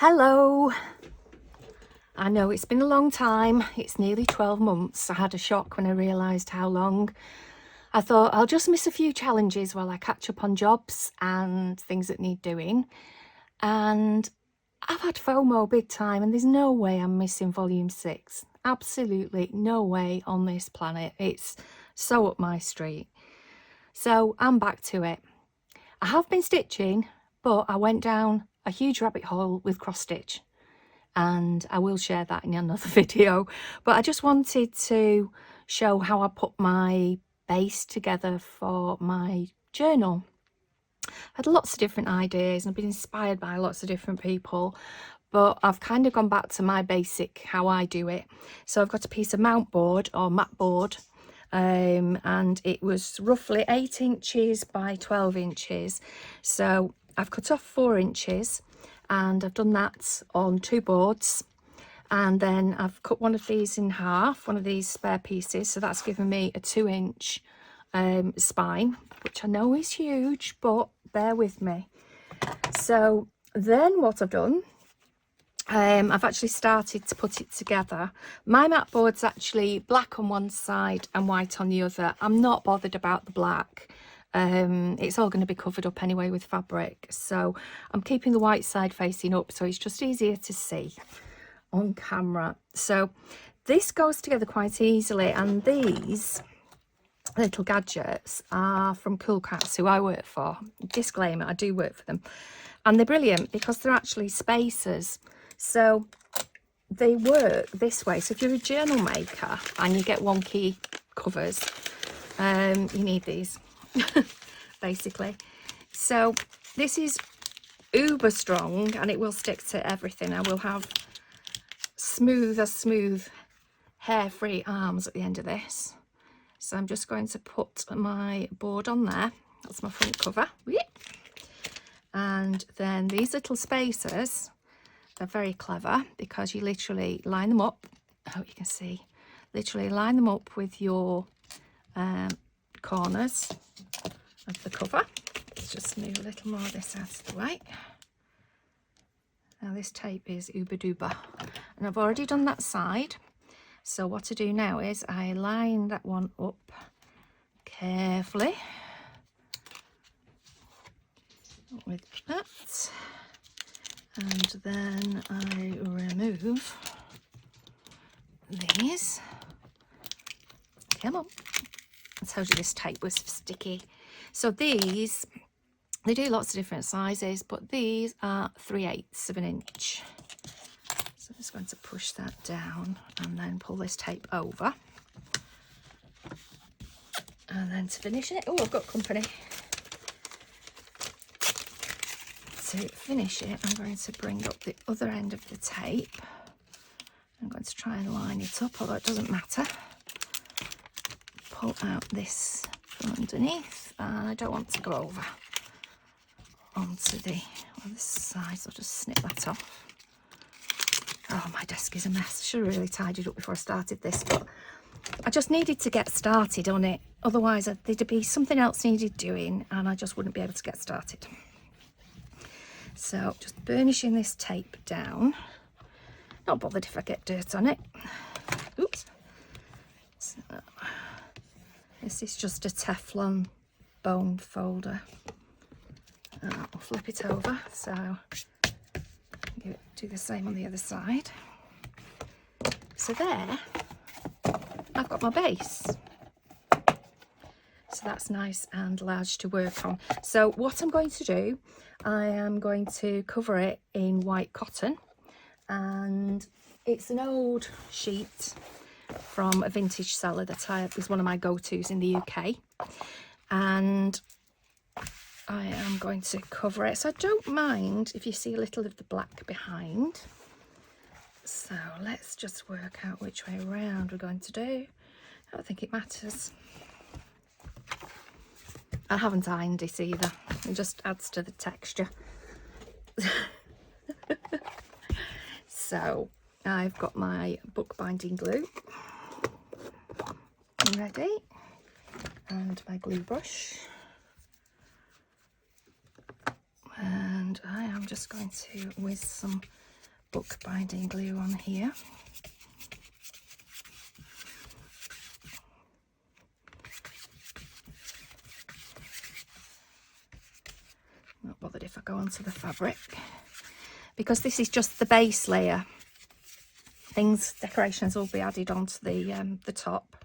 Hello. I know it's been a long time. It's nearly 12 months. I had a shock when I realised how long. I thought I'll just miss a few challenges while I catch up on jobs and things that need doing. And I've had FOMO big time, and there's no way I'm missing volume 6. Absolutely no way on this planet. It's so up my street. So I'm back to it. I have been stitching, but I went down a huge rabbit hole with cross stitch, and I will share that in another video. But I just wanted to show how I put my base together for my journal. I had lots of different ideas and I've been inspired by lots of different people, but I've kind of gone back to my basic how I do it. So I've got a piece of mount board or mat board, and it was roughly 8 inches by 12 inches. So I've cut off 4 inches and I've done that on 2 boards, and then I've cut one of these in half, one of these spare pieces, so that's given me a 2-inch spine, which I know is huge, but bear with me. So then what I've done, I've actually started to put it together. My mat board's actually black on one side and white on the other. I'm not bothered about the black. It's all going to be covered up anyway with fabric, so I'm keeping the white side facing up so it's just easier to see on camera. So this goes together quite easily, and these little gadgets are from Cool Cats, who I work for. Disclaimer, I do work for them, and they're brilliant because they're actually spacers. So they work this way. So if you're a journal maker and you get wonky covers, you need these basically. So this is uber strong and it will stick to everything. I will have smooth hair-free arms at the end of this. So I'm just going to put my board on there. That's my front cover. And then these little spacers, they're very clever because you literally line them up. I hope you can see. Literally line them up with your corners of the cover. Let's just move a little more of this out of the way. Now this tape is uber duper, and I've already done that side. So what I do now is I line that one up carefully with that, and then I remove these. Come on, I told you this tape was sticky. So these, they do lots of different sizes, but these are 3/8 of an inch. So I'm just going to push that down and then pull this tape over. And then to finish it, oh, I've got company. To finish it, I'm going to bring up the other end of the tape. I'm going to try and line it up, although it doesn't matter. Pull out this from underneath, and I don't want to go over onto the other side, so I'll just snip that off. Oh, my desk is a mess. I should have really tidied up before I started this, but I just needed to get started on it. Otherwise, there'd be something else needed doing, and I just wouldn't be able to get started. So just burnishing this tape down. Not bothered if I get dirt on it. Oops. So, this is just a Teflon bone folder. I'll flip it over, so do the same on the other side. So there, I've got my base. So that's nice and large to work on. So what I'm going to do, I am going to cover it in white cotton, and it's an old sheet from a vintage seller that is one of my go-tos in the UK, and I am going to cover it. So I don't mind if you see a little of the black behind. So let's just work out which way around we're going to do. I don't think it matters. I haven't ironed it either. It just adds to the texture. So I've got my bookbinding glue ready, and my glue brush, and I am just going to whiz some book binding glue on here. Not bothered if I go onto the fabric, because this is just the base layer. Decorations will be added onto the top.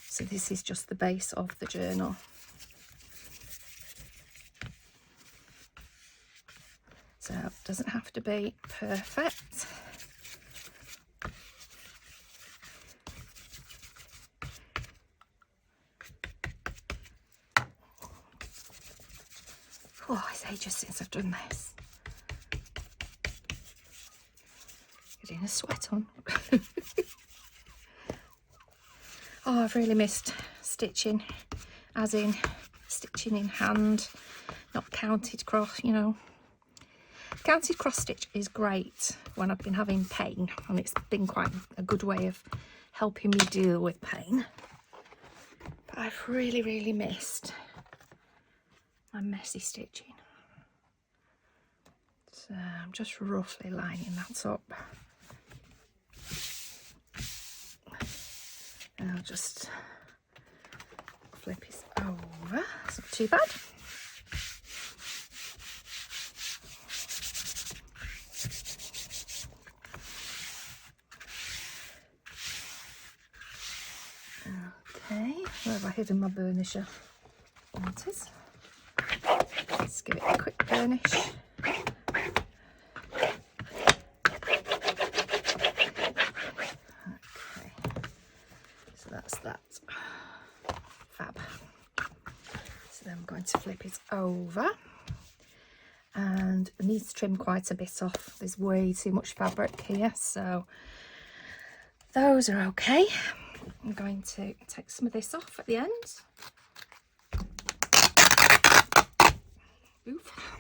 So this is just the base of the journal. So it doesn't have to be perfect. Oh, it's ages since I've done this. Getting a sweat on. Oh, I've really missed stitching, as in stitching in hand, not counted cross, you know. Counted cross stitch is great when I've been having pain, and it's been quite a good way of helping me deal with pain. But I've really missed my messy stitching. So I'm just roughly lining that up. And I'll just flip it over. It's not too bad. Okay, where have I hidden my burnisher? There it is. Let's give it a quick burnish. Okay, so that's that. Fab. So then I'm going to flip it over, and I need to trim quite a bit off. There's way too much fabric here, so those are okay. I'm going to take some of this off at the end. Oof.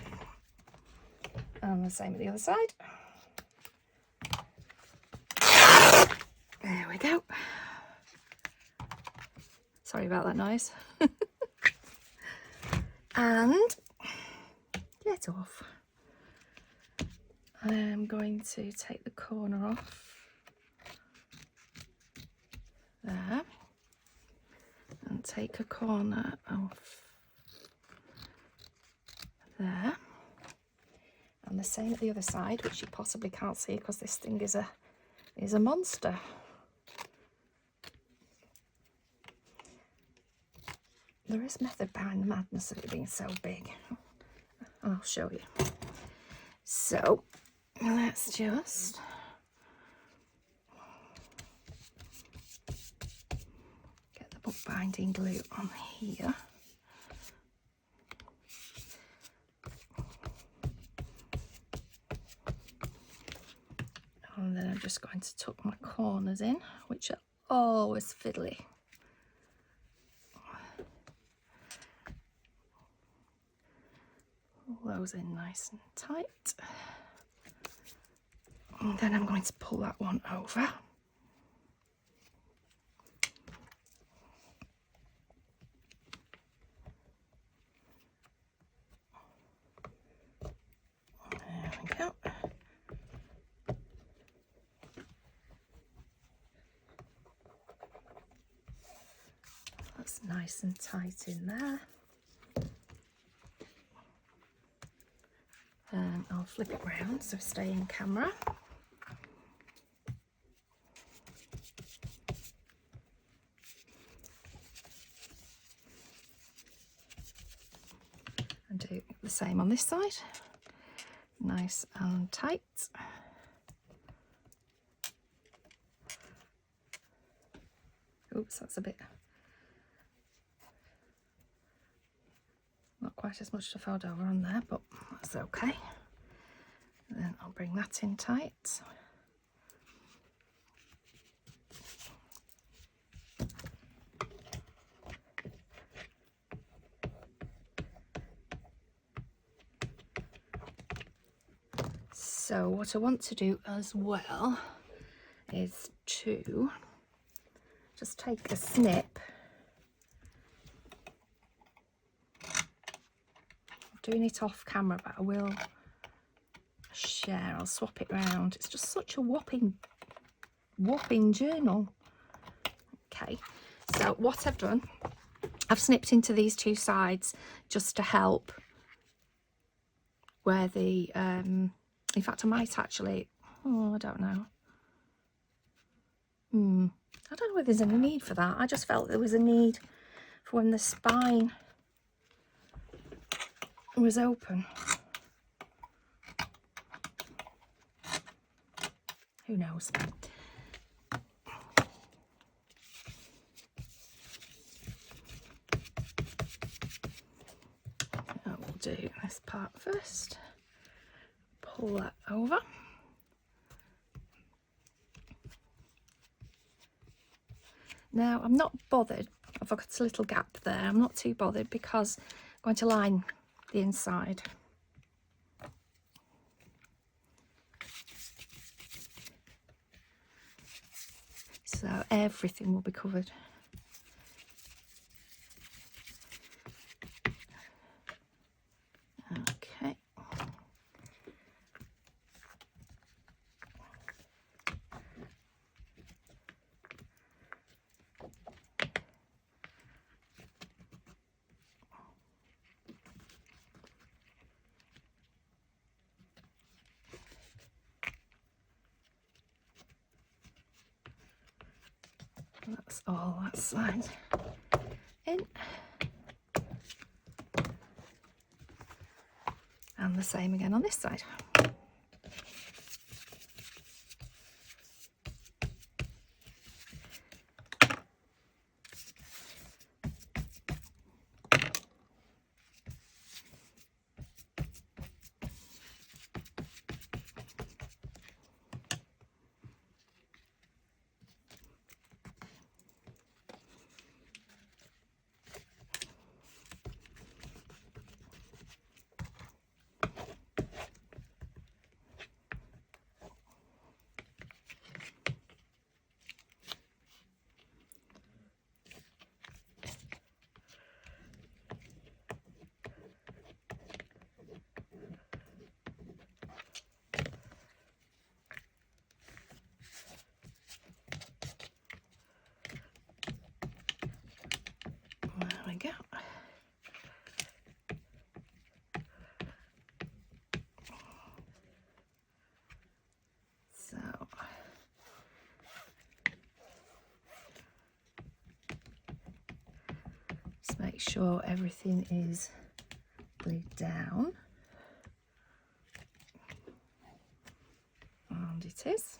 And the same with the other side. There we go. Sorry about that noise. And get off. I'm going to take the corner off. There, and take a corner off there, and the same at the other side, which you possibly can't see because this thing is a monster. There is method behind the madness of it being so big. I'll show you. So let's just book binding glue on here. And then I'm just going to tuck my corners in, which are always fiddly. Pull those in nice and tight. And then I'm going to pull that one over. That's nice and tight in there. And I'll flip it round so stay in camera. And do the same on this side. Nice and tight. Oops, that's a bit, not quite as much to fold over on there, but that's okay. And then I'll bring that in tight. So what I want to do as well is to just take a snip doing it off camera, but I will share. I'll swap it round. It's just such a whopping journal. Okay, so what I've done, I've snipped into these two sides just to help where the in fact I might actually, oh, I don't know, I don't know whether there's any need for that. I just felt there was a need for when the spine was open. Who knows? We'll do this part first. Pull that over. Now I'm not bothered. I've got a little gap there. I'm not too bothered because I'm going to line the inside. So everything will be covered. Okay. That's all that side in. And the same again on this side. There we go. So just make sure everything is glued down. And it is.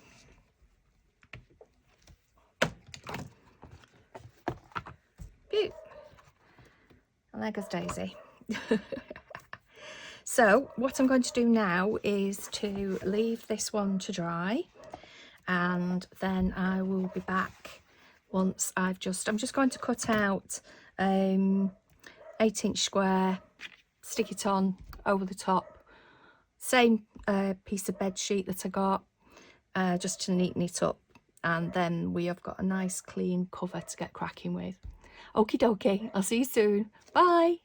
Beaut. And there goes Daisy. So what I'm going to do now is to leave this one to dry, and then I will be back once I'm just going to cut out 8-inch square, stick it on over the top, same piece of bed sheet that I got, just to neaten it up, and then we have got a nice clean cover to get cracking with. Okie dokie, I'll see you soon. Bye.